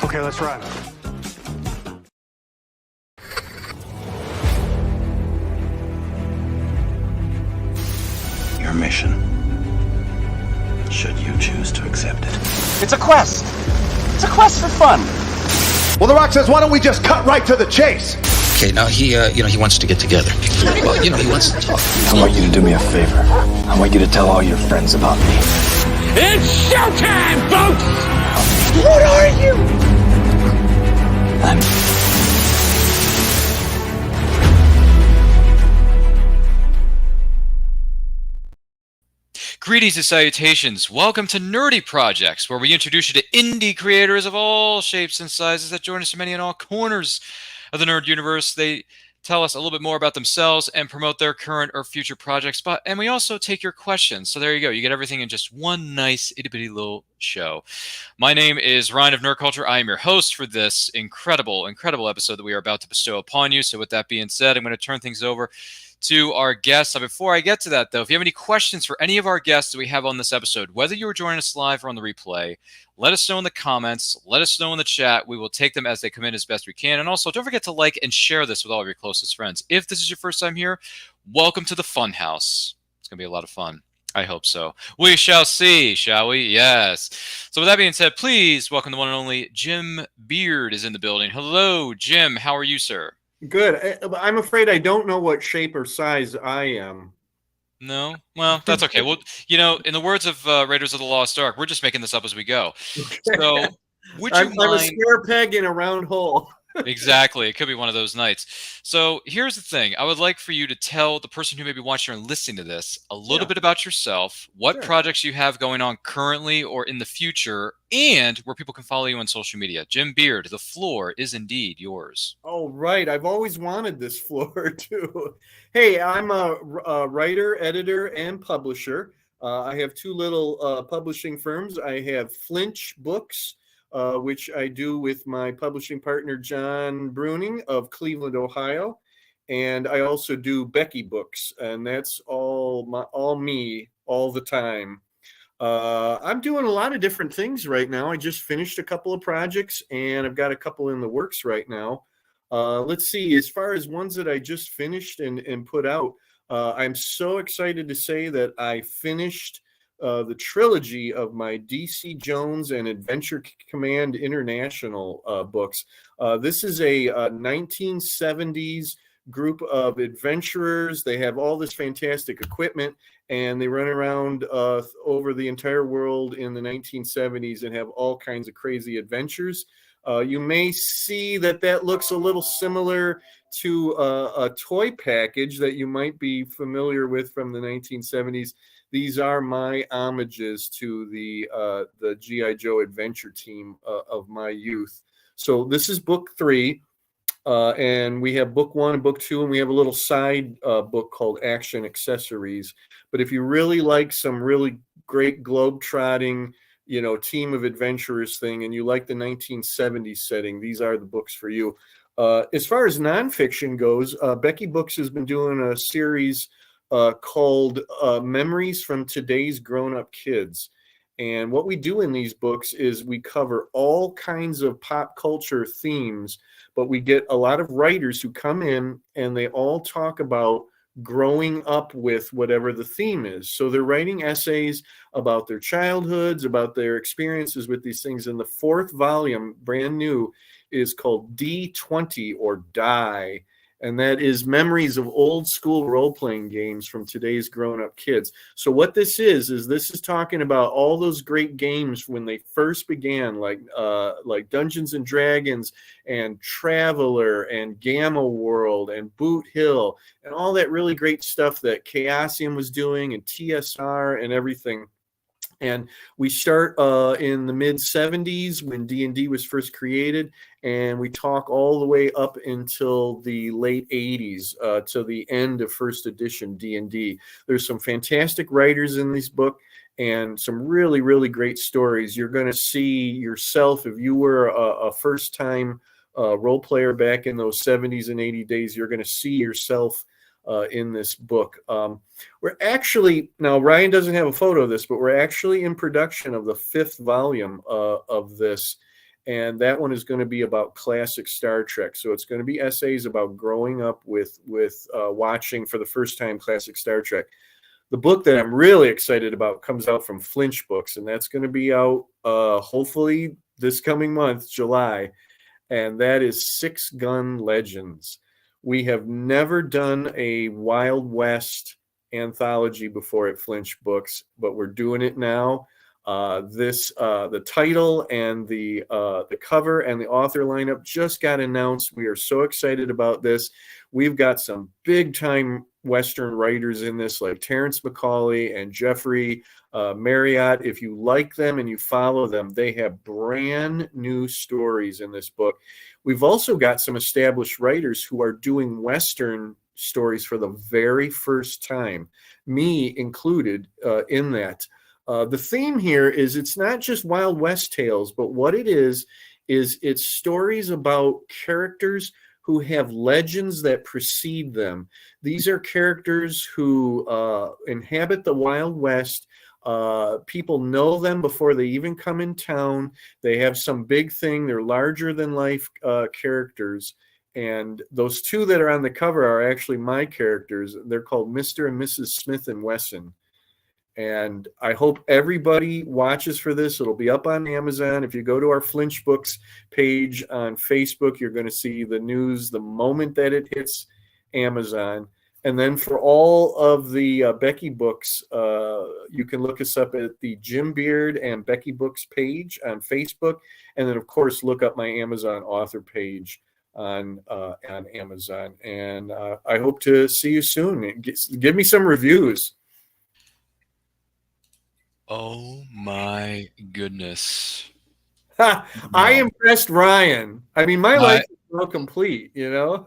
Okay, let's run. Your mission, should you choose to accept it. It's a quest. It's a quest for fun. Well, The Rock says, why don't we just cut right to the chase? Okay, now he wants to get together. Well, he wants to talk. I want you to do me a favor. I want you to tell all your friends about me. It's showtime, folks! What are you? I'm... Greetings and salutations. Welcome to Nerdy Projects, where we introduce you to indie creators of all shapes and sizes that join us from any and all corners of the nerd universe. They tell us a little bit more about themselves and promote their current or future projects. And we also take your questions. So there you go. You get everything in just one nice itty-bitty little show. My name is Ryan of Nerd Culture. I am your host for this incredible episode that we are about to bestow upon you. So with that being said, I'm going to turn things over to our guests. Before I get to that, though, if you have any questions for any of our guests that we have on this episode, whether you are joining us live or on the replay, let us know in the comments, let us know in the chat. We will take them as they come in as best we can. And also, don't forget to like and share this with all of your closest friends. If this is your first time here, welcome to the Fun House. It's going to be a lot of fun. I hope so. We shall see, shall we? Yes. So with that being said, please welcome the one and only Jim Beard is in the building. Hello, Jim. How are you, sir? Good. I'm afraid I don't know what shape or size I am. No? Well, that's okay. Well, in the words of Raiders of the Lost Ark, we're just making this up as we go. So, would you mind... I'm a square peg in a round hole. Exactly. It could be one of those nights. So here's the thing. I would like for you to tell the person who may be watching or listening to this a little bit about yourself, what projects you have going on currently or in the future, and where people can follow you on social media. Jim Beard, the floor is indeed yours. Oh, right. I've always wanted this floor, too. Hey, I'm a writer, editor, and publisher. I have two little publishing firms. I have Flinch Books, which I do with my publishing partner, John Bruning of Cleveland, Ohio. And I also do Becky Books, and that's all me all the time. I'm doing a lot of different things right now. I just finished a couple of projects, and I've got a couple in the works right now. Let's see, as far as ones that I just finished and put out, I'm so excited to say that I finished the trilogy of my DC Jones and Adventure Command International books. This is a 1970s group of adventurers. They have all this fantastic equipment, and they run around over the entire world in the 1970s and have all kinds of crazy adventures. You may see that looks a little similar to a toy package that you might be familiar with from the 1970s. These are my homages to the G.I. Joe adventure team of my youth. So this is book 3, and we have book 1 and book 2, and we have a little side book called Action Accessories. But if you really like some really great globe-trotting, team of adventurers thing, and you like the 1970s setting, these are the books for you. As far as nonfiction goes, Becky Books has been doing a series called Memories from Today's Grown-Up Kids. And what we do in these books is we cover all kinds of pop culture themes, but we get a lot of writers who come in and they all talk about growing up with whatever the theme is. So they're writing essays about their childhoods, about their experiences with these things. And the 4th volume, brand new, is called D20 or Die. And that is memories of old school role-playing games from today's grown-up kids. So what this is this is talking about all those great games when they first began, like Dungeons and Dragons and Traveler and Gamma World and Boot Hill and all that really great stuff that Chaosium was doing and TSR and everything. And we start in the mid-70s when D&D was first created, and we talk all the way up until the late 80s, to the end of first edition D&D. There's some fantastic writers in this book and some really, really great stories. You're going to see yourself, if you were a first-time role player back in those 70s and 80s days, you're going to see yourself in this book. We're actually, now Ryan doesn't have a photo of this, but we're actually in production of the 5th volume of this. And that one is going to be about classic Star Trek. So it's going to be essays about growing up with watching for the first time classic Star Trek. The book that I'm really excited about comes out from Flinch Books, and that's going to be out hopefully this coming month, July. And that is Six Gun Legends. We have never done a Wild West anthology before at Flinch Books, but we're doing it now. The title and the cover and the author lineup just got announced. We are so excited about this. We've got some big time Western writers in this, like Terrence McCauley and Jeffrey Marriott. If you like them and you follow them, they have brand new stories in this book. We've also got some established writers who are doing Western stories for the very first time, me included in that. The theme here is it's not just Wild West tales, but what it is it's stories about characters who have legends that precede them. These are characters who inhabit the Wild West. People know them before they even come in town. They have some big thing. They're larger than life characters. And those two that are on the cover are actually my characters. They're called Mr. and Mrs. Smith and Wesson. And I hope everybody watches for this. It'll be up on Amazon. If you go to our Flinch Books page on Facebook, you're going to see the news the moment that it hits Amazon. And then for all of the Becky Books, you can look us up at the Jim Beard and Becky Books page on Facebook. And then, of course, look up my Amazon author page on Amazon. And I hope to see you soon. Give me some reviews. Oh my goodness. I impressed Ryan. I mean, my life is so complete, you know?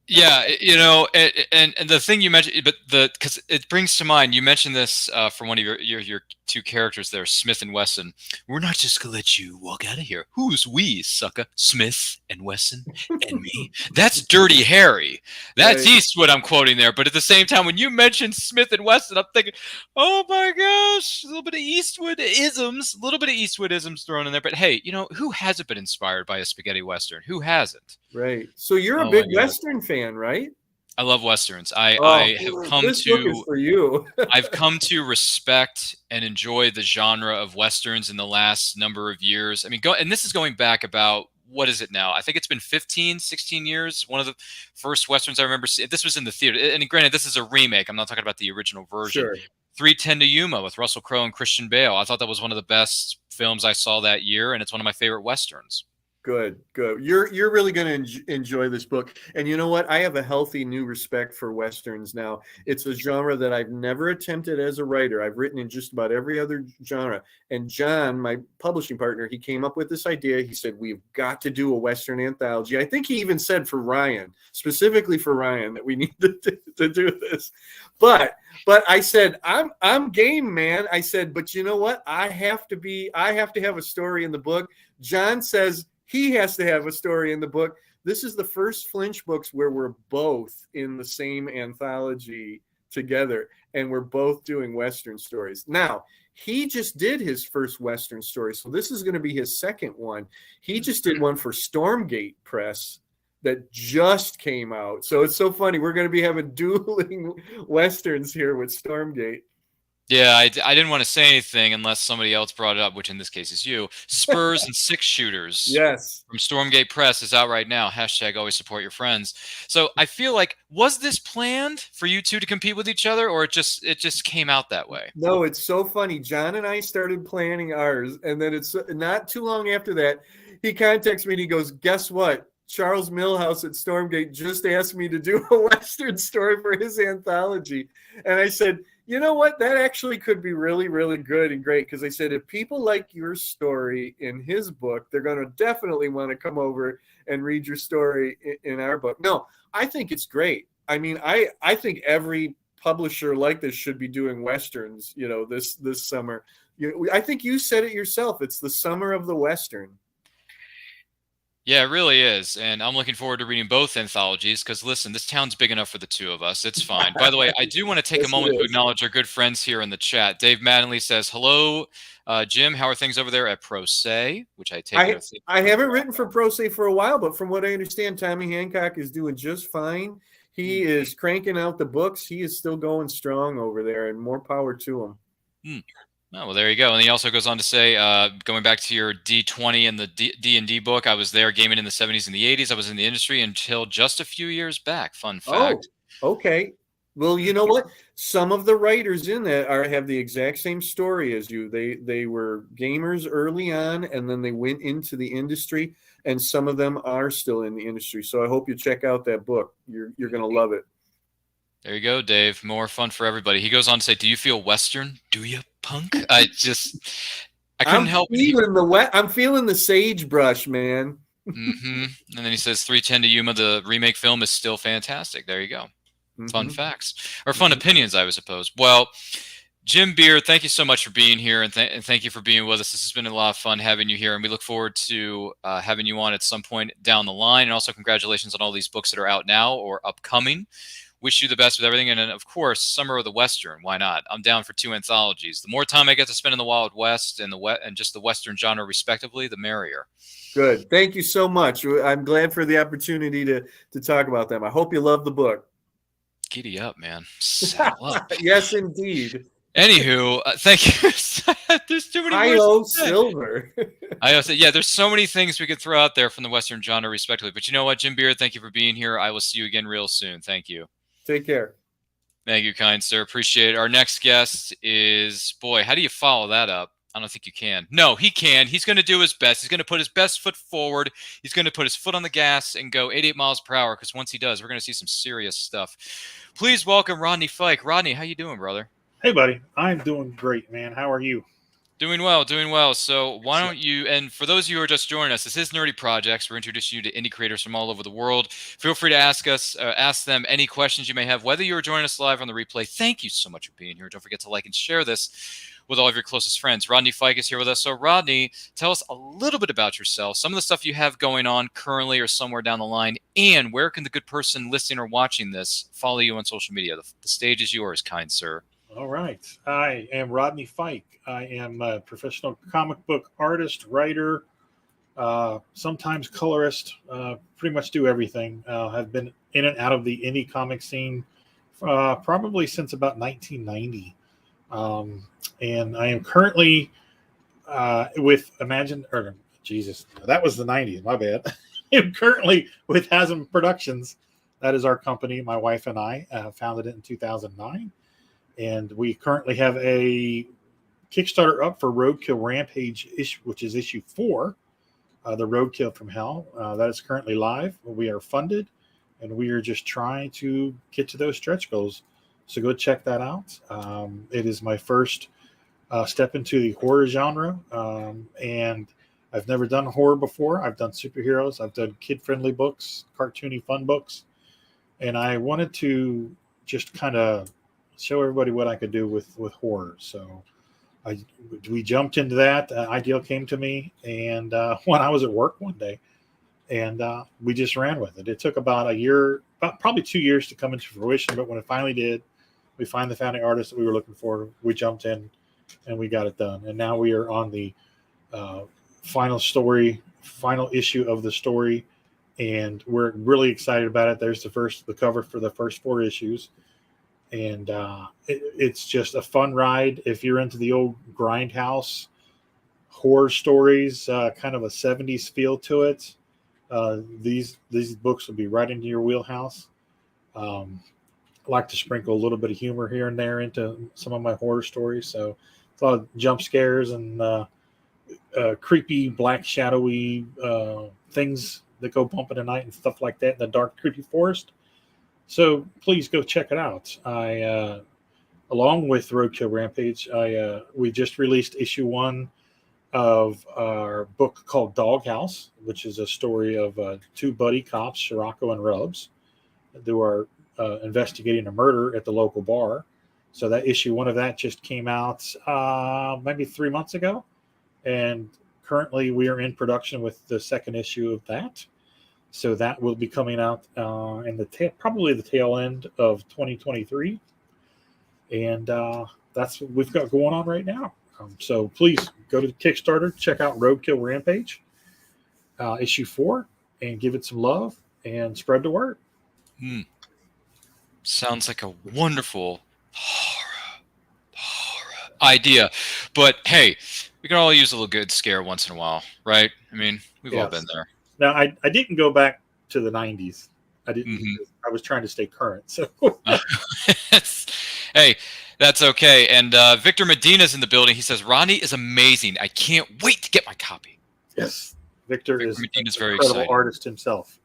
Yeah, you know, and the thing you mentioned, but because it brings to mind, you mentioned this from one of your two characters there, Smith and Wesson. We're not just gonna let you walk out of here. Who's we, sucker? Smith and Wesson and me. That's Dirty Harry. That's Right. Eastwood I'm quoting there. But at the same time, when you mentioned Smith and Wesson, I'm thinking, oh my gosh, a little bit of Eastwoodisms thrown in there. But hey, you know, who hasn't been inspired by a spaghetti Western? Who hasn't? Right. So you're a Oh big my God. Western fan, right? I love Westerns. I have come this book is to for you. I've come to respect and enjoy the genre of Westerns in the last number of years. I mean, and this is going back about, what is it now? I think it's been 15, 16 years. One of the first Westerns I remember seeing, this was in the theater. And granted, this is a remake. I'm not talking about the original version. Sure. 3:10 to Yuma with Russell Crowe and Christian Bale. I thought that was one of the best films I saw that year, and it's one of my favorite Westerns. Good. You're really going to enjoy this book. And you know what? I have a healthy new respect for Westerns now. It's a genre that I've never attempted as a writer. I've written in just about every other genre. And John, my publishing partner, he came up with this idea. He said, we've got to do a Western anthology. I think he even said for Ryan, specifically for Ryan, that we need to do this. But I said, I'm game, man. I said, but you know what? I have to have a story in the book. John says, he has to have a story in the book. This is the first Flinch Books where we're both in the same anthology together, and we're both doing Western stories. Now, he just did his first Western story, so this is going to be his second one. He just did one for Stormgate Press that just came out. So it's so funny. We're going to be having dueling Westerns here with Stormgate. Yeah, I didn't want to say anything unless somebody else brought it up, which in this case is you. Spurs and Six Shooters. Yes. From Stormgate Press is out right now. # always support your friends. So I feel like, was this planned for you two to compete with each other, or it just came out that way? No, it's so funny. John and I started planning ours, and then it's not too long after that, he contacts me and he goes, guess what? Charles Millhouse at Stormgate just asked me to do a Western story for his anthology. And I said, you know what? That actually could be really, really good and great. Because I said, if people like your story in his book, they're going to definitely want to come over and read your story in our book. No, I think it's great. I mean, I think every publisher like this should be doing Westerns, you know, this summer. I think you said it yourself. It's the summer of the Western. Yeah, it really is. And I'm looking forward to reading both anthologies because, listen, this town's big enough for the two of us. It's fine. By the way, I do want to take a Yes, it moment to is. acknowledge our good friends here in the chat. Dave Mattingly says, hello, Jim. How are things over there at Pro Se? Which I take it. I haven't written for Pro Se for a while, but from what I understand, Tommy Hancock is doing just fine. He is cranking out the books. He is still going strong over there, and more power to him. Oh, well, there you go. And he also goes on to say, going back to your D20 and the D&D book, I was there gaming in the 70s and the 80s. I was in the industry until just a few years back. Fun fact. Oh, okay. Well, you know what? Some of the writers in that have the exact same story as you. They were gamers early on, and then they went into the industry, and some of them are still in the industry. So I hope you check out that book. You're going to love it. There you go, Dave. More fun for everybody. He goes on to say, do you feel Western? Do you, punk? I couldn't help I'm feeling the sagebrush, man. And then he says 310 to Yuma, the remake film is still fantastic. There you go. Fun facts. Or fun opinions, I would suppose. Well, Jim Beard, thank you so much for being here, and thank you for being with us. This has been a lot of fun having you here, and we look forward to having you on at some point down the line. And also congratulations on all these books that are out now or upcoming. Wish you the best with everything. And then, of course, Summer of the Western. Why not? I'm down for 2 anthologies. The more time I get to spend in the Wild West and just the Western genre, respectively, the merrier. Good. Thank you so much. I'm glad for the opportunity to talk about them. I hope you love the book. Giddy up, man. Saddle up. Yes, indeed. Anywho, thank you. There's too many I.O. Silver. Yeah, there's so many things we could throw out there from the Western genre, respectively. But you know what, Jim Beard, thank you for being here. I will see you again real soon. Thank you. Take care. Thank you, kind sir. Appreciate it. Our next guest is, boy, how do you follow that up? I don't think you can. No, he can. He's going to do his best. He's going to put his best foot forward. He's going to put his foot on the gas and go 88 miles per hour, because once he does, we're going to see some serious stuff. Please welcome Rodney Fike. Rodney, how you doing, brother? Hey, buddy. I'm doing great, man. How are you? Doing well, doing well. So why don't you, and for those of you who are just joining us, this is Nerdy Projects. We're introducing you to indie creators from all over the world. Feel free to ask them any questions you may have, whether you're joining us live on the replay. Thank you so much for being here. Don't forget to like and share this with all of your closest friends. Rodney Fike is here with us. So Rodney, tell us a little bit about yourself, some of the stuff you have going on currently or somewhere down the line, and where can the good person listening or watching this follow you on social media? The stage is yours, kind sir. All right. I am Rodney Fike. I am a professional comic book artist, writer, sometimes colorist, pretty much do everything. I've been in and out of the indie comic scene probably since about 1990. And I am currently with Jesus, that was the 90s, my bad. I'm currently with Hasm Productions. That is our company. My wife and I founded it in 2009. And we currently have a Kickstarter up for Roadkill Rampage, which is issue 4, the Roadkill from Hell. That is currently live. We are funded, and we are just trying to get to those stretch goals. So go check that out. It is my first step into the horror genre, and I've never done horror before. I've done superheroes. I've done kid-friendly books, cartoony fun books, and I wanted to just kind of show everybody what I could do with horror. So we jumped into that. Ideal came to me, and when I was at work one day, and we just ran with it. It took about a year, probably 2 years to come into fruition, but when it finally did, we found the founding artist that we were looking for. We jumped in, and we got it done. And now we are on the final issue of the story, and we're really excited about it. There's the cover for the first 4 issues. And it's just a fun ride. If you're into the old Grindhouse horror stories, kind of a 70s feel to it, these books will be right into your wheelhouse. I like to sprinkle a little bit of humor here and there into some of my horror stories. So it's a lot of jump scares and creepy, black, shadowy things that go bump in the night and stuff like that in the dark, creepy forest. So please go check it out. I, along with Roadkill Rampage, we just released issue 1 of our book called Doghouse, which is a story of 2 buddy cops, Scirocco and Rubs, who are investigating a murder at the local bar. So that issue 1 of that just came out maybe 3 months ago, and currently we are in production with the second issue of that. So that will be coming out in the probably the tail end of 2023. And that's what we've got going on right now. So please go to the Kickstarter, check out Roadkill Rampage, issue 4, and give it some love and spread the word. Sounds like a wonderful horror idea. But hey, we can all use a little good scare once in a while, right? I mean, we've all been there. Now, I didn't go back to the 90s. I didn't. I was trying to stay current. So, hey, that's okay. And Victor Medina's in the building. He says Rodney is amazing. I can't wait to get my copy. Yes, Victor is Medina's an very incredible exciting artist himself.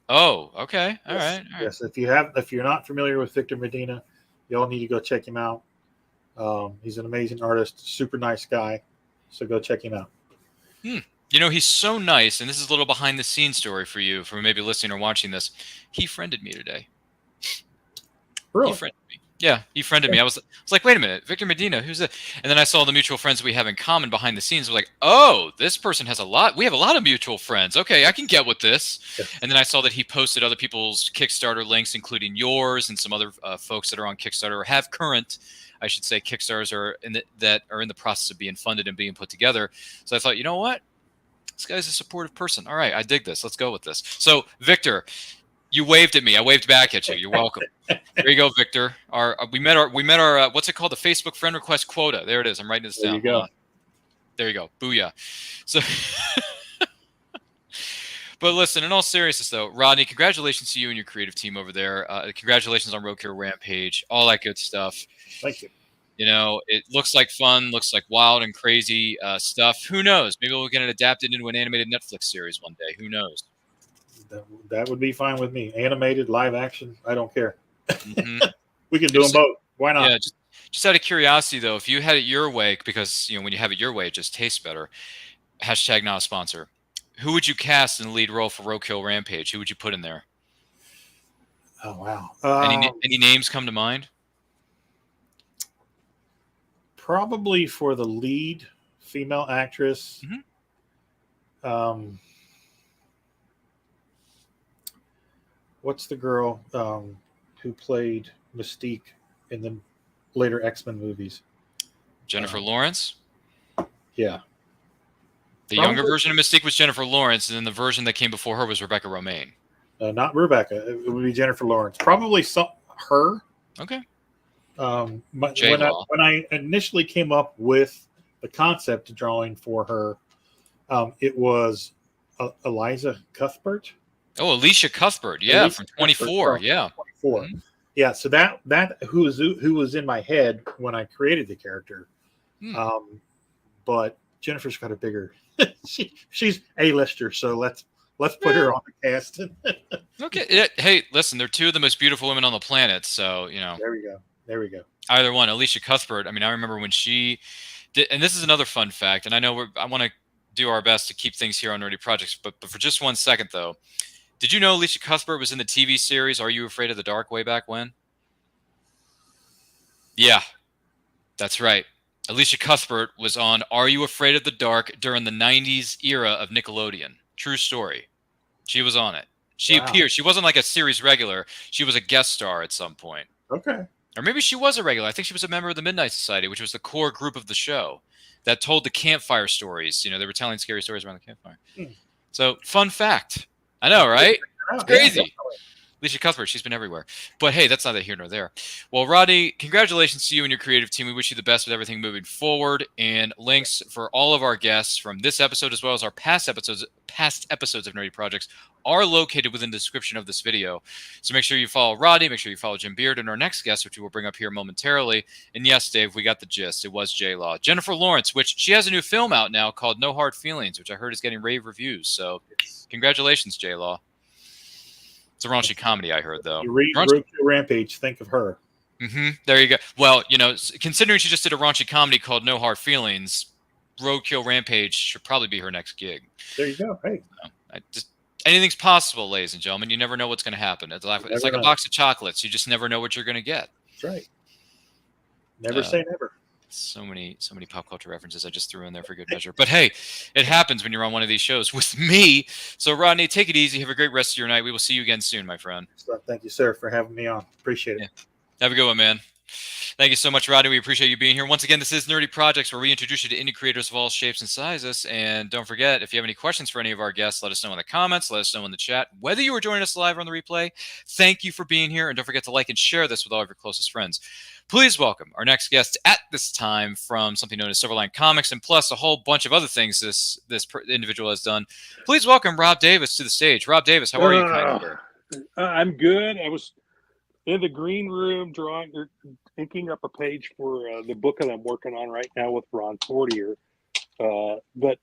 Oh, okay. All Yes. right. Yes, if you're not familiar with Victor Medina, you all need to go check him out. He's an amazing artist, super nice guy. So go check him out. You know, he's so nice, and this is a little behind the scenes story for you, for maybe listening or watching this. He friended me today. Really? He friended me. Yeah, he friended me. I was like, wait a minute, Victor Medina, who's that? And then I saw the mutual friends we have in common behind the scenes. I was like, oh, this person has a lot. We have a lot of mutual friends. Okay, I can get with this. Yes. And then I saw that he posted other people's Kickstarter links, including yours and some other folks that are on Kickstarter or have current, I should say, Kickstarters that are in the process of being funded and being put together. So I thought, you know what? This guy's a supportive person. All right, I dig this. Let's go with this. So, Victor, you waved at me. I waved back at you. You're welcome. There you go, Victor. We met our what's it called? The Facebook friend request quota. There it is. I'm writing this down. There you go. There you go. Booyah. So, but listen, in all seriousness, though, Rodney, congratulations to you and your creative team over there. Congratulations on Roadkill Rampage. All that good stuff. Thank you. You know, it looks like fun, looks like wild and crazy stuff. Who knows? Maybe we'll get it adapted into an animated Netflix series one day. Who knows? That would be fine with me. Animated, live action, I don't care. Mm-hmm. We can do them both. Why not? Yeah, just out of curiosity, though, if you had it your way, because when you have it your way, it just tastes better. Hashtag not a sponsor. Who would you cast in the lead role for Roadkill Rampage? Who would you put in there? Oh wow. Any names come to mind? Probably for the lead female actress. What's the girl who played Mystique in the later X-Men movies? Jennifer Lawrence? Yeah. The younger version of Mystique was Jennifer Lawrence, and then the version that came before her was Rebecca Romaine. Not Rebecca. It would be Jennifer Lawrence. Probably her. Okay. When I initially came up with the concept drawing for her, it was Eliza Cuthbert. Oh, Alicia Cuthbert, yeah, Alicia from 24, Cuthbert, yeah. 24. Mhm. Yeah, so that who was in my head when I created the character. But Jennifer's got a bigger she's A-lister, so let's put her on the cast. Okay. Hey, listen, they're two of the most beautiful women on the planet, so, There we go. Either one. Alicia Cuthbert, I mean, I remember when she did, and this is another fun fact, and I know I want to do our best to keep things here on Nerdy Projects, but for just 1 second, though, did you know Alicia Cuthbert was in the TV series Are You Afraid of the Dark way back when? Yeah, that's right. Alicia Cuthbert was on Are You Afraid of the Dark during the 90s era of Nickelodeon. True story. She was on it. She appeared. She wasn't like a series regular. She was a guest star at some point. Okay. Or maybe she was a regular. I think she was a member of the Midnight Society, which was the core group of the show that told the campfire stories. They were telling scary stories around the campfire. So, fun fact. I know, right? It's crazy. Yeah, Alicia Cuthbert, she's been everywhere. But hey, that's neither here nor there. Well, Rodney, congratulations to you and your creative team. We wish you the best with everything moving forward. And links for all of our guests from this episode, as well as our past episodes of Nerdy Projects, are located within the description of this video. So make sure you follow Rodney, make sure you follow Jim Beard, and our next guest, which we will bring up here momentarily. And yes, Dave, we got the gist. It was J-Law. Jennifer Lawrence, which she has a new film out now called No Hard Feelings, which I heard is getting rave reviews. So congratulations, J-Law. It's a raunchy comedy, I heard, though. You read Roadkill Rampage, think of her. There you go. Well, considering she just did a raunchy comedy called No Hard Feelings, Roadkill Rampage should probably be her next gig. There you go. Hey. Anything's possible, ladies and gentlemen. You never know what's going to happen. It's like a box of chocolates. You just never know what you're going to get. That's right. Never say never. So many pop culture references I just threw in there for good measure. But hey, it happens when you're on one of these shows with me. So Rodney, take it easy. Have a great rest of your night. We will see you again soon, my friend. So thank you, sir, for having me on. Appreciate it. Yeah. Have a good one, man. Thank you so much, Rodney. We appreciate you being here. Once again, this is Nerdy Projects, where we introduce you to indie creators of all shapes and sizes. And don't forget, if you have any questions for any of our guests, let us know in the comments. Let us know in the chat. Whether you are joining us live or on the replay, thank you for being here. And don't forget to like and share this with all of your closest friends. Please welcome our next guest at this time from something known as Silverline Comics, and plus a whole bunch of other things this individual has done. Please welcome Rob Davis to the stage. Rob Davis, how are you, kind sir? I'm good. I was in the green room inking up a page for the book that I'm working on right now with Ron Fortier. But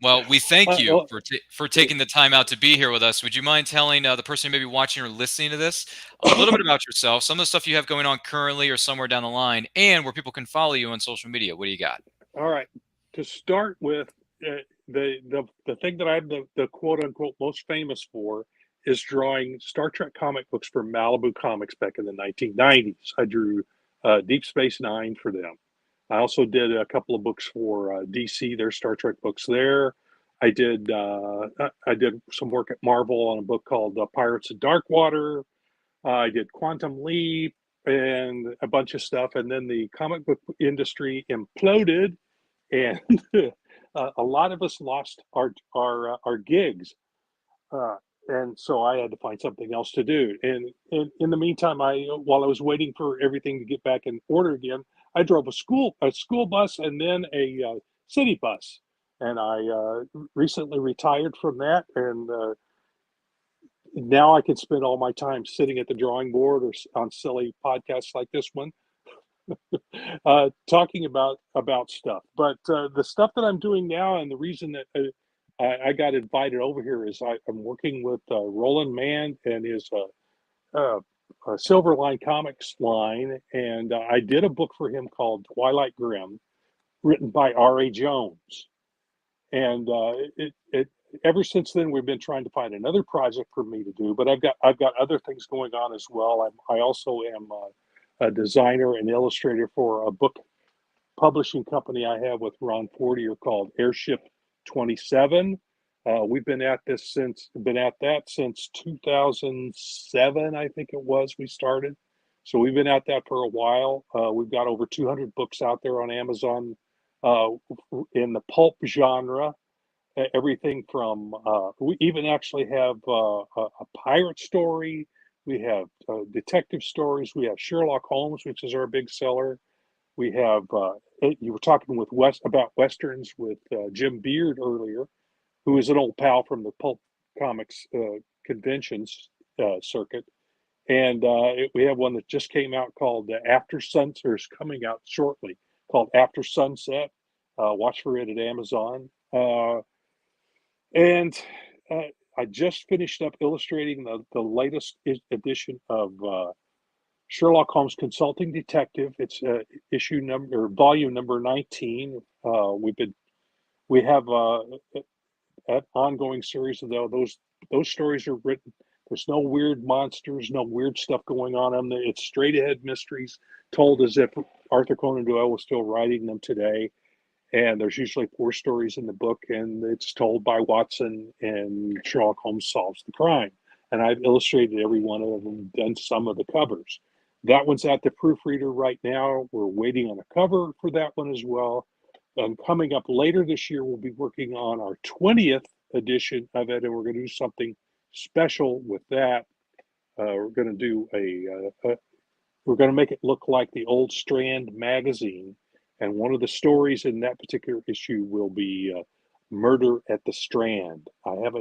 well, we thank you for taking the time out to be here with us. Would you mind telling the person who may be watching or listening to this a little bit about yourself, some of the stuff you have going on currently or somewhere down the line, and where people can follow you on social media? What do you got? All right. To start with, the thing that I'm the quote unquote most famous for is drawing Star Trek comic books for Malibu Comics back in the 1990s. I drew Deep Space Nine for them. I also did a couple of books for DC, their Star Trek books there. I did some work at Marvel on a book called Pirates of Darkwater. I did Quantum Leap and a bunch of stuff. And then the comic book industry imploded, and a lot of us lost our gigs. And so I had to find something else to do. And in the meantime, while I was waiting for everything to get back in order again, I drove a school bus and then a city bus. And I recently retired from that. And now I can spend all my time sitting at the drawing board or on silly podcasts like this one, talking about stuff. But the stuff that I'm doing now, and the reason that I got invited over here is I'm working with Roland Mann and his Silverline Comics line, and I did a book for him called Twilight Grim, written by R.A. Jones. And ever since then, we've been trying to find another project for me to do. But I've got other things going on as well. I also am a designer and illustrator for a book publishing company I have with Ron Fortier called Airship 27. We've been at that since 2007, I think it was we started. So we've been at that for a while. We've got over 200 books out there on Amazon in the pulp genre. Everything from we even actually have a pirate story. We have detective stories. We have Sherlock Holmes, which is our big seller. We have you were talking with about westerns with Jim Beard earlier, who is an old pal from the pulp comics conventions circuit. And we have one that just came out called After Sunset, or is coming out shortly, called After Sunset. Watch for it at Amazon. And I just finished up illustrating the latest edition of Sherlock Holmes Consulting Detective. It's volume number 19. We have an ongoing series of those stories are written. There's no weird monsters, no weird stuff going on in them. It's straight ahead mysteries told as if Arthur Conan Doyle was still writing them today. And there's usually 4 stories in the book, and it's told by Watson, and Sherlock Holmes solves the crime. And I've illustrated every one of them, done some of the covers. That one's at the proofreader right now. We're waiting on a cover for that one as well. And coming up later this year, we'll be working on our 20th edition of it, and we're going to do something special with that. We're going to do we're going to make it look like the old Strand magazine. And one of the stories in that particular issue will be Murder at the Strand. I have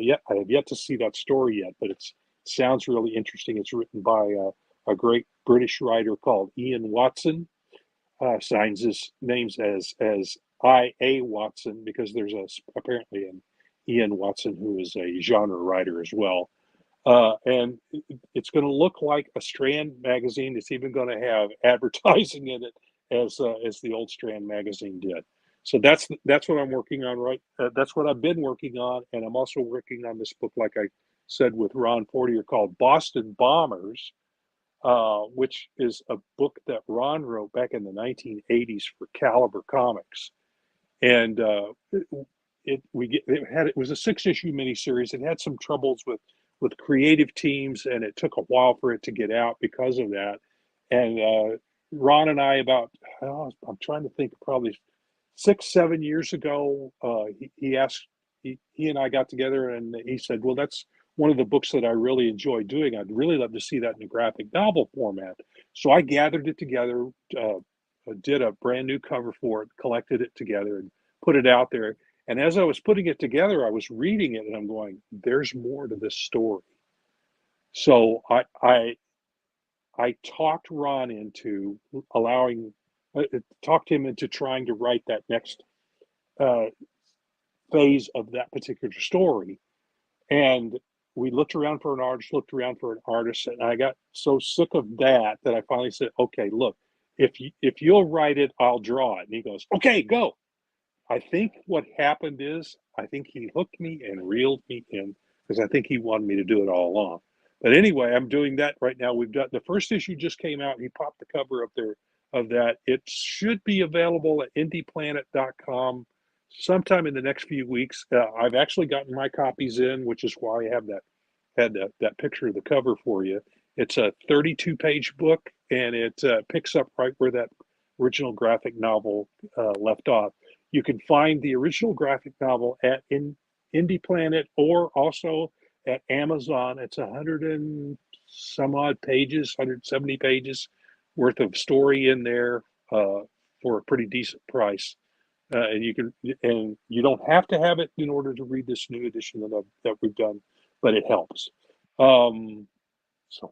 yet to see that story yet, but it sounds really interesting. It's written by a great British writer called Ian Watson. Signs his names as I.A. Watson because there's apparently an Ian Watson who is a genre writer as well. And it's going to look like a Strand magazine. It's even going to have advertising in it as the old Strand magazine did. So that's what I'm working on, that's what I've been working on. And I'm also working on this book, like I said, with Ron Fortier called Boston Bombers. which is a book that Ron wrote back in the 1980s for Caliber Comics, and it was a 6-issue miniseries. It had some troubles with creative teams, and it took a while for it to get out because of that. And Ron and I, I'm trying to think, probably 6-7 years ago, he and I got together, and he said, well, that's one of the books that I really enjoy doing. I'd really love to see that in a graphic novel format. So I gathered it together, did a brand new cover for it, collected it together, and put it out there. And as I was putting it together, I was reading it, and I'm going, there's more to this story. So I talked Ron into talked him into trying to write that next phase of that particular story. And we looked around for an artist, and I got so sick of that I finally said, okay, look, if you'll write it, I'll draw it. And he goes, okay, go. I think what happened is, I think he hooked me and reeled me in, because I think he wanted me to do it all along. But anyway, I'm doing that right now. We've done the first issue, just came out. He popped the cover up there of that. It should be available at indieplanet.com sometime in the next few weeks. I've actually gotten my copies in, which is why I have that picture of the cover for you. It's a 32-page book, and it picks up right where that original graphic novel left off. You can find the original graphic novel at Indie Planet, or also at Amazon. It's 100 and some odd pages, 170 pages worth of story in there for a pretty decent price. And you don't have to have it in order to read this new edition that we've done, but it helps. So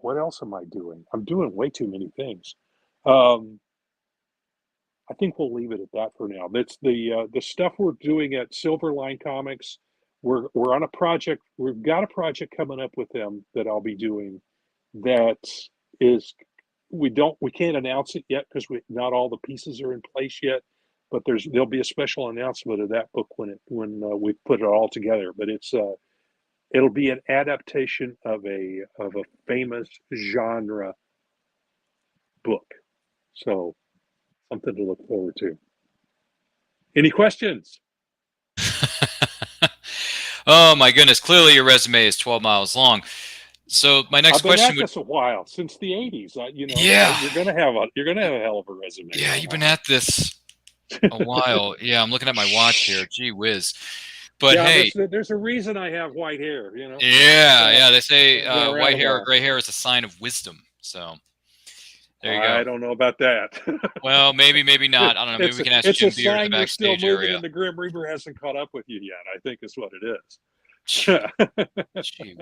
what else am I doing? I'm doing way too many things. I think we'll leave it at that for now. That's the stuff we're doing at Silverline Comics. We're on a project. We've got a project coming up with them that I'll be doing. That is, we can't announce it yet because not all the pieces are in place yet. But there'll be a special announcement of that book when we put it all together. But it'll be an adaptation of a famous genre book. So something to look forward to. Any questions? Oh my goodness! Clearly, your resume is 12 miles long. So my next question I've been at this a while, since the 80s. Yeah, you're gonna have a hell of a resume. Yeah, you've been at this a while. Yeah, I'm looking at my watch here. Gee whiz! But yeah, hey, there's a reason I have white hair. Yeah. They say white hair or gray hair is a sign of wisdom. So there you go. I don't know about that. Well, maybe not. I don't know. Maybe we can ask Jim Beard in the backstage still area. And the Grim Reaper hasn't caught up with you yet, I think is what it is. Gee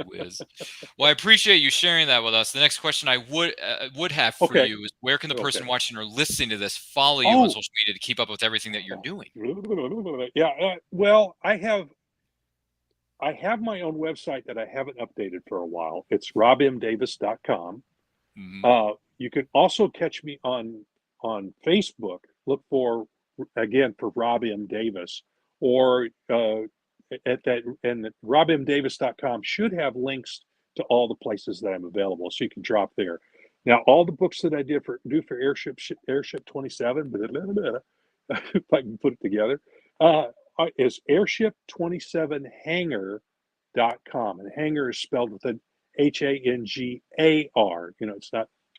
whiz. Well, I appreciate you sharing that with us. The next question I would have for you is, where can the person watching or listening to this follow you on social media to keep up with everything that you're doing? Yeah, well, I have my own website that I haven't updated for a while. It's robmdavis.com. Mm-hmm. You can also catch me on Facebook. Look for Rob M. Davis, or at that, and robmdavis.com should have links to all the places that I'm available, so you can drop there. Now, all the books that I do for Airship 27, if I can put it together, is airship27hangar.com, and hangar is spelled with an Hangar. It's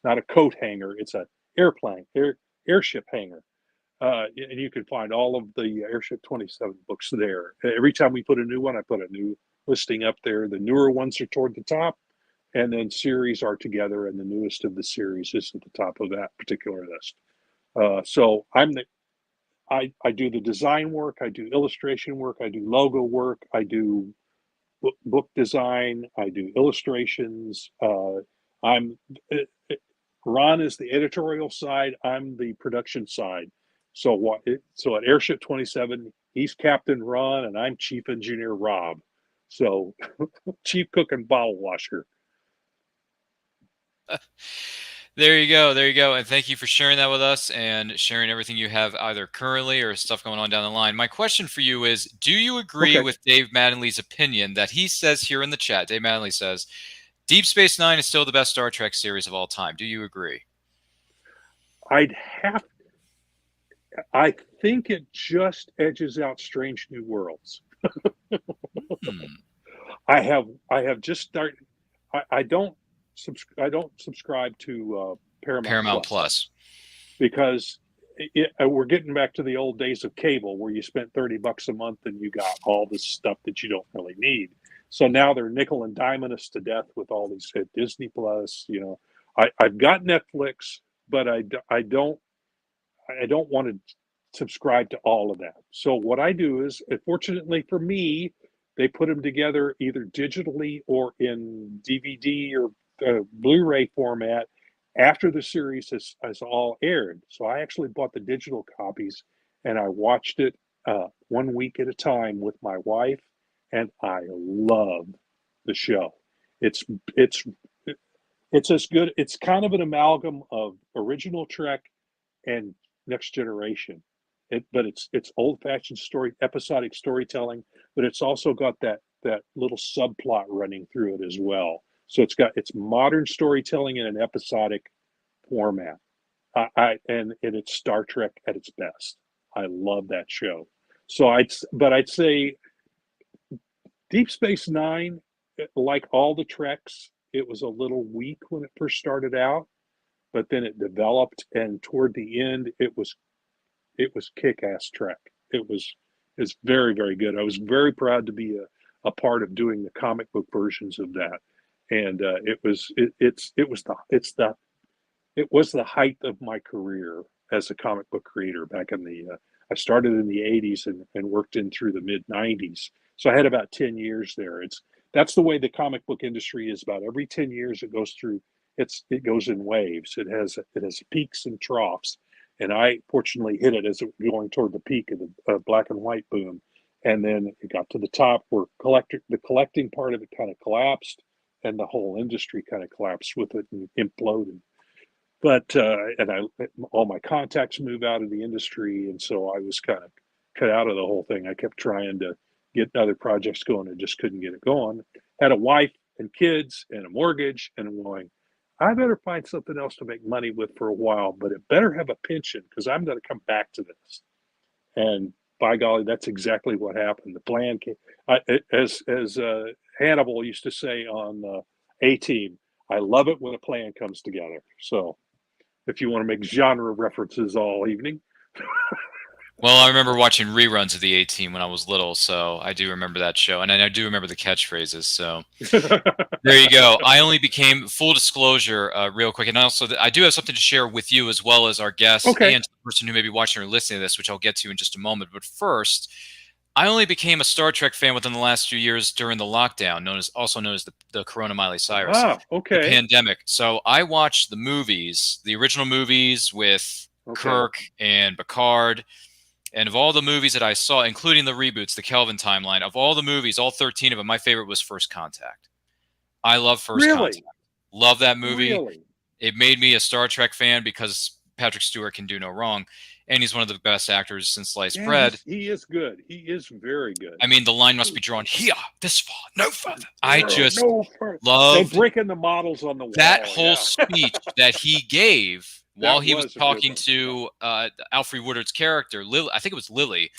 not a coat hanger; it's an airship hangar. And you can find all of the Airship 27 books there. Every time we put a new one, I put a new listing up there. The newer ones are toward the top, and then series are together, and the newest of the series is at the top of that particular list. So I do the design work, I do illustration work, I do logo work, I do book design, I do illustrations. Ron is the editorial side, I'm the production side. So at Airship 27, he's Captain Ron and I'm Chief Engineer Rob. So Chief Cook and Bottle Washer. There you go. And thank you for sharing that with us and sharing everything you have either currently or stuff going on down the line. My question for you is, do you agree with Dave Mattingly's opinion that he says here in the chat? Dave Mattingly says Deep Space Nine is still the best Star Trek series of all time. Do you agree? I think it just edges out Strange New Worlds. I have just started. I don't subscribe to Paramount Plus. Because we're getting back to the old days of cable where you spent $30 a month and you got all this stuff that you don't really need. So now they're nickel and diming us to death with all these Disney Plus. I've got Netflix, but I don't want to subscribe to all of that. So what I do is, fortunately for me, they put them together either digitally or in DVD or Blu-ray format after the series has all aired. So I actually bought the digital copies and I watched it 1 week at a time with my wife, and I love the show. It's as good. It's kind of an amalgam of original Trek and Next Generation. But it's old-fashioned episodic storytelling, but it's also got that little subplot running through it as well. So it's modern storytelling in an episodic format. And it's Star Trek at its best. I love that show. So I'd say Deep Space Nine, like all the Treks, it was a little weak when it first started out, but then it developed, and toward the end, it was kick-ass Trek. It's very, very good. I was very proud to be a part of doing the comic book versions of that, and it was the height of my career as a comic book creator back in the. I started in the '80s and worked in through the mid '90s, so I had about 10 years there. That's the way the comic book industry is. About every 10 years, it goes through. It goes in waves. It has peaks and troughs. And I fortunately hit it as it was going toward the peak of the black and white boom. And then it got to the top where the collecting part of it kind of collapsed, and the whole industry kind of collapsed with it and imploded. But all my contacts moved out of the industry, and so I was kind of cut out of the whole thing. I kept trying to get other projects going and just couldn't get it going. Had a wife and kids and a mortgage, and I'm going, I better find something else to make money with for a while, but it better have a pension because I'm going to come back to this. And by golly, that's exactly what happened. The plan came, as Hannibal used to say on A-Team, I love it when a plan comes together. So if you want to make genre references all evening. Well, I remember watching reruns of the A-Team when I was little, so I do remember that show, and I do remember the catchphrases. So there you go. I only became, full disclosure, real quick, and also I do have something to share with you as well as our guests and the person who may be watching or listening to this, which I'll get to in just a moment. But first, I only became a Star Trek fan within the last few years during the lockdown, also known as the Corona Miley Cyrus, the pandemic. So I watched the movies, the original movies with Kirk and Picard. And of all the movies that I saw, including the reboots, the Kelvin timeline, of all the movies, all 13 of them, my favorite was First Contact. I love First Contact. Love that movie. It made me a Star Trek fan because Patrick Stewart can do no wrong. And he's one of the best actors since sliced bread. He is good. He is very good. I mean, the line must be drawn here, this far, no further. I just love breaking the models on the wall. That whole speech that he gave while he was talking to Alfre Woodard's character, Lily, I think it was Lily.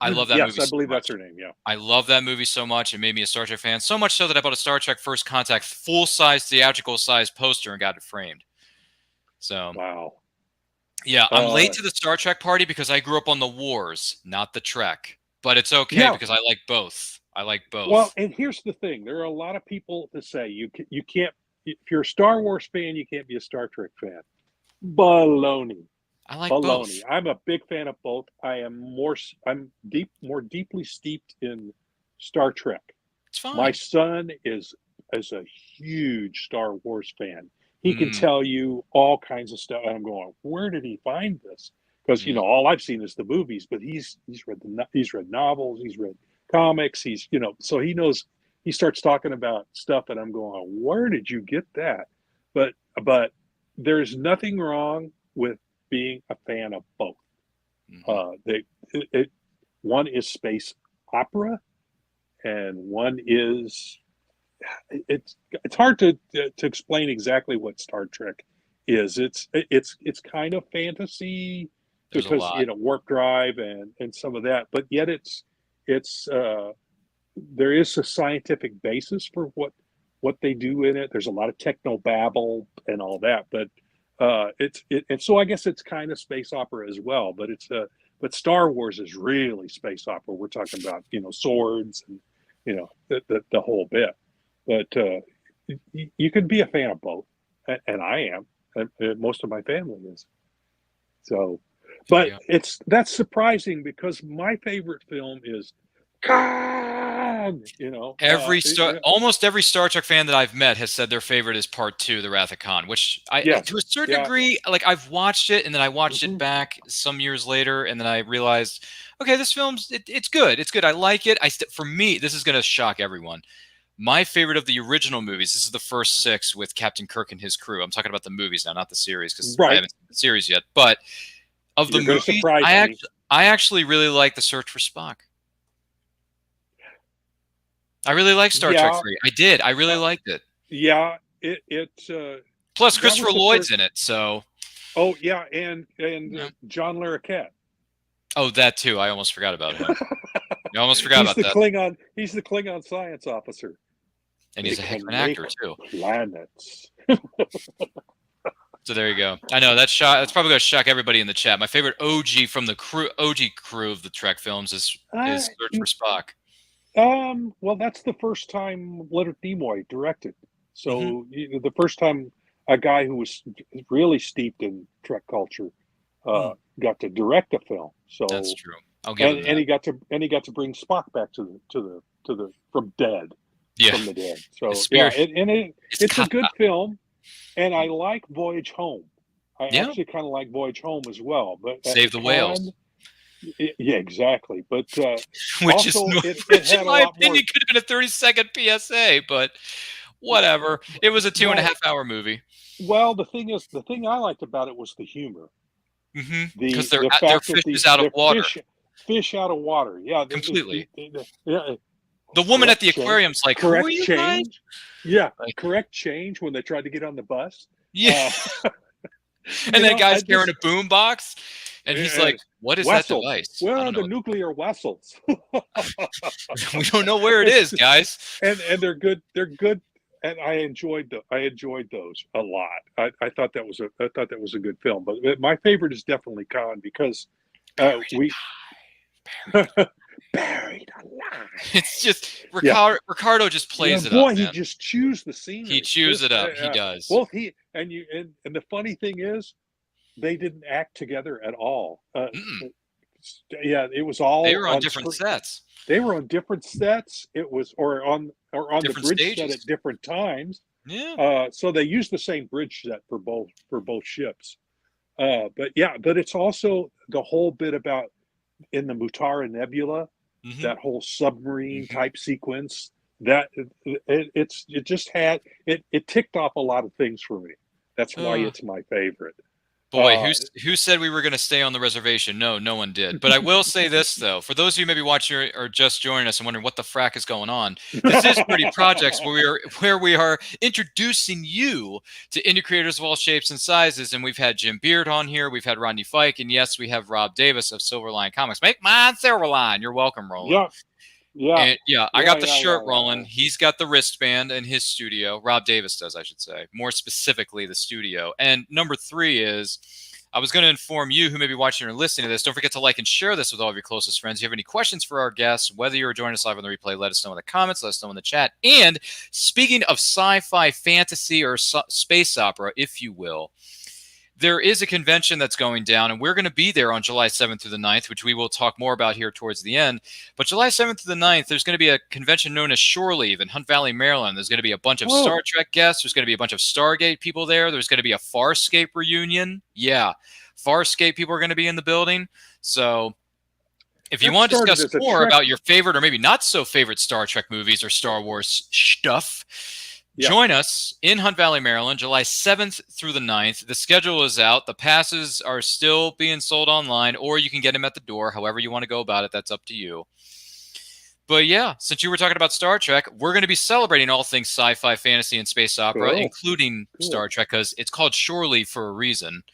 I love that movie. Yes, I believe that's her name. Yeah, I love that movie so much. It made me a Star Trek fan. So much so that I bought a Star Trek First Contact full-size theatrical size poster and got it framed. So wow. Yeah, I'm late to the Star Trek party because I grew up on the wars, not the Trek. But it's okay because I like both. I like both. Well, and here's the thing: there are a lot of people that say you can't. If you're a Star Wars fan, you can't be a Star Trek fan. Baloney. I like both. I'm a big fan of both. I'm more deeply steeped in Star Trek. It's fine. My son is a huge Star Wars fan. He can tell you all kinds of stuff. And I'm going, where did he find this? Because all I've seen is the movies, but he's read novels, he's read comics, so he knows. He starts talking about stuff, and I'm going, where did you get that? But there's nothing wrong with being a fan of both. One is space opera, and one is it's hard to explain exactly what Star Trek is. It's kind of fantasy There's a because lot. warp drive and some of that, but yet it's there is a scientific basis for what they do in it. There's a lot of techno babble and all that, but and so I guess it's kind of space opera as well. But but Star Wars is really space opera. We're talking about swords and the whole bit. But you can be a fan of both, and I am, and most of my family is. So, but that's surprising because my favorite film is Khan. Almost every Star Trek fan that I've met has said their favorite is Part 2, The Wrath of Khan, which to a certain degree, like I've watched it and then I watched it back some years later, and then I realized, okay, this film's it's good. It's good. I like it. For me, this is going to shock everyone. My favorite of the original movies, this is the first 6 with Captain Kirk and his crew. I'm talking about the movies now, not the series, because I haven't seen the series yet. But of the movies, I actually really like The Search for Spock. I really like Star Trek 3. I did. I really liked it. Yeah, plus Christopher Lloyd's in it, so. Oh yeah, and John Larroquette. Oh, that too. I almost forgot about him. I almost forgot about that. Klingon. He's the Klingon science officer. And he's a heck of an actor too. Planets. So there you go. I know that's probably going to shock everybody in the chat. My favorite OG from the OG crew of the Trek films is Search for Spock. Well, that's the first time Leonard Nimoy directed. So the first time a guy who was really steeped in Trek culture got to direct a film. So that's true. I'll give him that. And he got to bring Spock back to the from dead. Yeah. From the dead. So it's a good film, and I like Voyage Home. I actually kind of like Voyage Home as well. But Save the Whales. Yeah, exactly. But which in my opinion could have been a 30-second PSA, but whatever. It was a 2.5-hour movie. Well, the thing I liked about it was the humor. Because their fish is out of water. Fish out of water. Yeah, completely. The woman at the aquarium's like, correct who are you change. guys? Yeah, correct change when they tried to get on the bus. Yeah. And that guy's carrying a boom box, and he's like, what is that device? Where are the nuclear vessels? We don't know where it is, guys. And they're good. They're good. And I enjoyed those a lot. I thought that was a good film. But my favorite is definitely Khan because buried alive. It's just Ricardo just plays it up. Boy, he just chews the scenery. He chews it up. He does. Well, and the funny thing is, they didn't act together at all. Yeah, it was all. They were on different sets. They were on different sets. It was or on different the bridge stages. set at different times. Yeah. So they used the same bridge set for both ships. But it's also the whole bit about in the Mutara Nebula, that whole submarine type sequence. That it just had it ticked off a lot of things for me. That's why it's my favorite. Boy, who said we were going to stay on the reservation? No one did. But I will say this, though. For those of you maybe watching or just joining us and wondering what the frack is going on, this is Nerdy Projects, where we are introducing you to indie creators of all shapes and sizes. And we've had Jim Beard on here. We've had Rodney Fike. And yes, we have Rob Davis of Silverline Comics. Make mine Silverline. You're welcome, Roland. Yeah. I got the shirt rolling. He's got the wristband in his studio. Rob Davis does, I should say. More specifically, the studio. And number 3 is, I was going to inform you who may be watching or listening to this. Don't forget to like and share this with all of your closest friends. If you have any questions for our guests, whether you're joining us live on the replay, let us know in the comments. Let us know in the chat. And speaking of sci-fi, fantasy, or space opera, if you will, there is a convention that's going down, and we're going to be there on July 7th through the 9th, which we will talk more about here towards the end. But July 7th through the 9th, there's going to be a convention known as Shore Leave in Hunt Valley, Maryland. There's going to be a bunch of Star Trek guests. There's going to be a bunch of Stargate people there. There's going to be a Farscape reunion. Yeah, Farscape people are going to be in the building. So if you want to discuss more about your favorite or maybe not so favorite Star Trek movies or Star Wars stuff, join us in Hunt Valley, Maryland, July 7th through the 9th. The schedule is out. The passes are still being sold online, or you can get them at the door. However you want to go about it, that's up to you. But yeah, since you were talking about Star Trek, we're going to be celebrating all things sci-fi, fantasy, and space opera, Cool. including Cool. Star Trek, because it's called Shore Leave for a reason.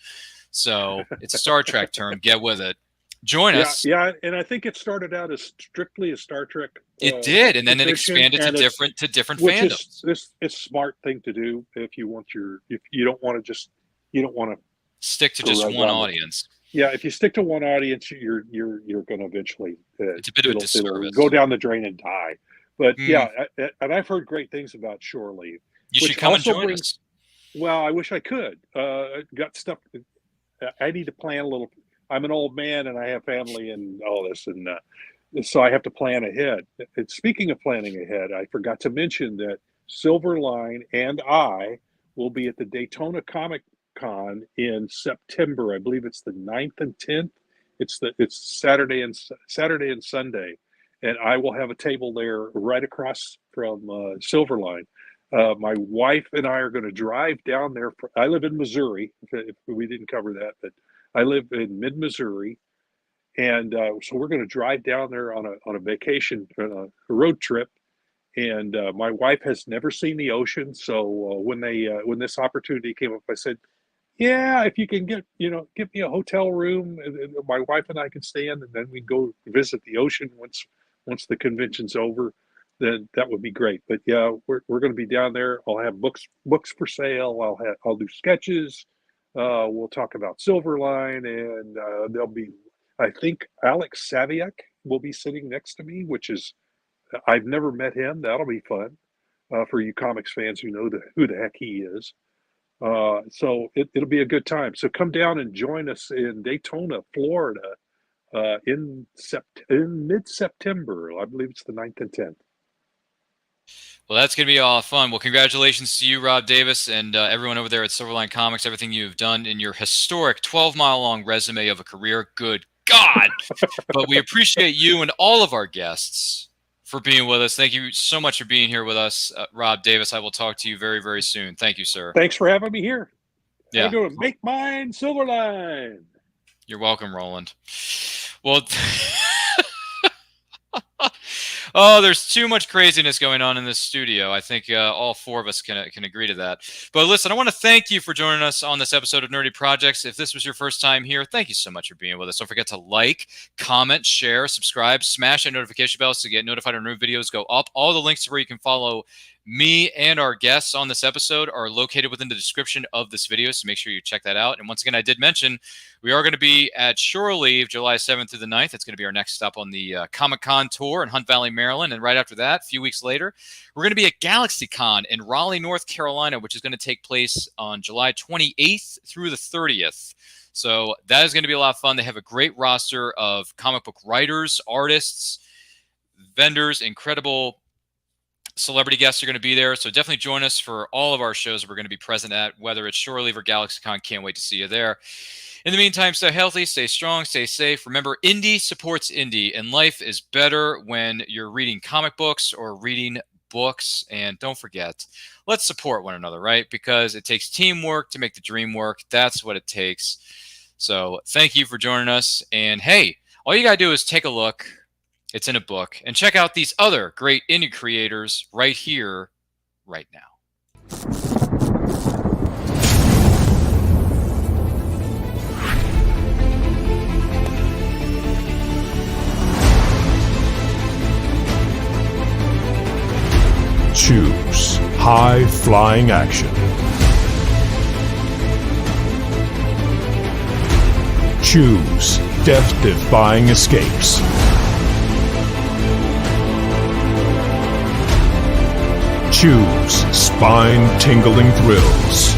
So it's a Star Trek term. Get with it. Join us. Yeah, and I think it started out as strictly a Star Trek. It did, and then it tradition, expanded and to different which fandoms. is it's a smart thing to do if you want if you don't want to Stick to go just right one down the- audience. Yeah, if you stick to one audience, you're going to eventually It's a bit of a it'll disservice. go down the drain and die. But Mm. yeah, and I've heard great things about Shore Leave. You which should come and also join brings- us. Well, I wish I could. Got stuff. I need to plan a little. I'm an old man and I have family and all this, and so I have to plan ahead. And speaking of planning ahead, I forgot to mention that Silverline and I will be at the Daytona Comic Con in September. I believe it's the 9th and 10th. It's Saturday and Sunday, and I will have a table there right across from Silverline. My wife and I are going to drive down there. I live in Missouri. If we didn't cover that, but I live in mid-Missouri, and so we're going to drive down there on a vacation, a road trip. And my wife has never seen the ocean, so when this opportunity came up, I said, "Yeah, if you can get me a hotel room, and my wife and I can stay in, and then we go visit the ocean once the convention's over, then that would be great." But yeah, we're going to be down there. I'll have books for sale. I'll do sketches. We'll talk about Silverline, and there'll be, I think, Alex Saviak will be sitting next to me, which is, I've never met him. That'll be fun for you comics fans who know who the heck he is. So it'll be a good time. So come down and join us in Daytona, Florida, in mid-September. I believe it's the 9th and 10th. Well, that's going to be all fun. Well, congratulations to you, Rob Davis, and everyone over there at Silverline Comics, everything you've done in your historic 12-mile-long resume of a career. Good God. But we appreciate you and all of our guests for being with us. Thank you so much for being here with us, Rob Davis. I will talk to you very, very soon. Thank you, sir. Thanks for having me here. Yeah. I'm going to make mine Silverline. You're welcome, Roland. Well, oh, there's too much craziness going on in this studio. I think all four of us can agree to that. But listen, I want to thank you for joining us on this episode of Nerdy Projects. If this was your first time here, thank you so much for being with us. Don't forget to like, comment, share, subscribe, smash that notification bell to get notified when new videos go up. All the links to where you can follow me and our guests on this episode are located within the description of this video, so make sure you check that out. And once again, I did mention we are going to be at Shore Leave July 7th through the 9th. It's going to be our next stop on the Comic-Con tour in Hunt Valley, Maryland. And right after that, a few weeks later, we're going to be at GalaxyCon in Raleigh, North Carolina, which is going to take place on July 28th through the 30th. So that is going to be a lot of fun. They have a great roster of comic book writers, artists, vendors, incredible celebrity guests are going to be there. So definitely join us for all of our shows that we're going to be present at, whether it's Shore Leave or GalaxyCon. Can't wait to see you there. In the meantime, stay healthy, stay strong, stay safe. Remember, indie supports indie, and life is better when you're reading comic books or reading books. And don't forget, let's support one another, right? Because it takes teamwork to make the dream work. That's what it takes. So thank you for joining us. And hey, all you got to do is take a look. It's in a book. And check out these other great indie creators right here, right now. Choose high-flying action. Choose death-defying escapes. Choose spine-tingling thrills.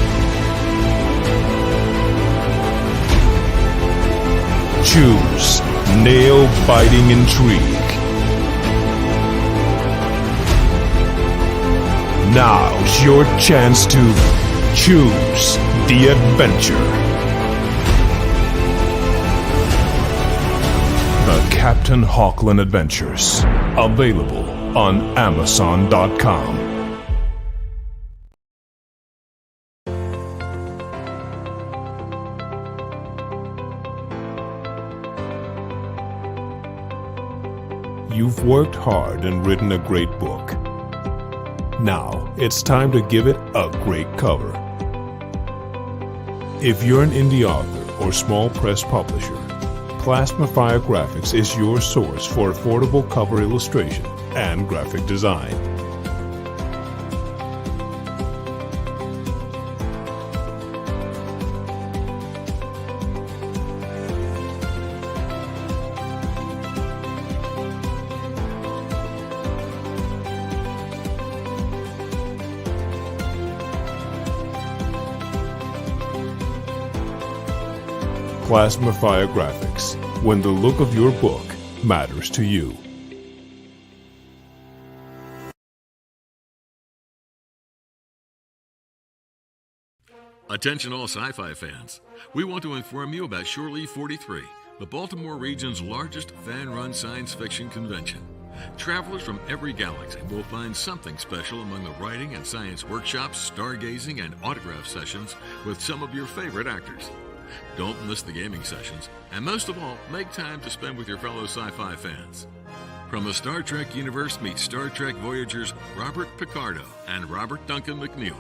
Choose nail-biting intrigue. Now's your chance to choose the adventure. The Captain Hawkland Adventures. Available on Amazon.com. you've worked hard and written a great book. Now, it's time to give it a great cover. If you're an indie author or small press publisher, Plasmafire Graphics is your source for affordable cover illustration and graphic design. Plasmafire Graphics, when the look of your book matters to you. Attention all sci-fi fans. We want to inform you about Shore Leave 43, the Baltimore region's largest fan-run science fiction convention. Travelers from every galaxy will find something special among the writing and science workshops, stargazing, and autograph sessions with some of your favorite actors. Don't miss the gaming sessions, and most of all, make time to spend with your fellow sci-fi fans. From the Star Trek universe, meet Star Trek Voyagers Robert Picardo and Robert Duncan McNeil.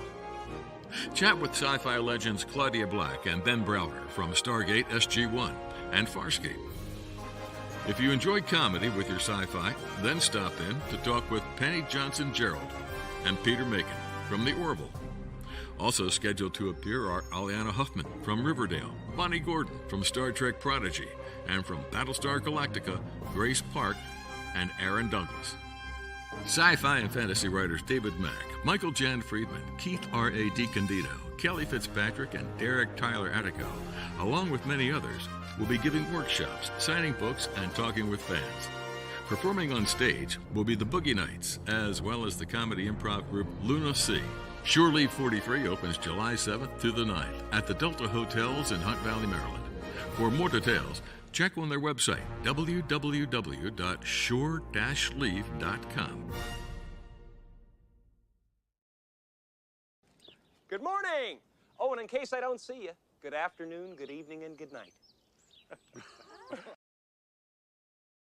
Chat with sci-fi legends Claudia Black and Ben Browder from Stargate SG-1 and Farscape. If you enjoyed comedy with your sci-fi, then stop in to talk with Penny Johnson-Gerald and Peter Macon from The Orville. Also scheduled to appear are Aliana Huffman from Riverdale, Bonnie Gordon from Star Trek Prodigy, and from Battlestar Galactica, Grace Park and Aaron Douglas. Sci-fi and fantasy writers David Mack, Michael Jan Friedman, Keith R.A. DiCandido, Kelly Fitzpatrick, and Derek Tyler Attico, along with many others, will be giving workshops, signing books, and talking with fans. Performing on stage will be the Boogie Nights, as well as the comedy improv group Luna Sea. Shore Leave 43 opens July 7th to the 9th at the Delta Hotels in Hunt Valley, Maryland. For more details, check on their website, www.shore-leave.com. Good morning! Oh, and in case I don't see you, good afternoon, good evening, and good night.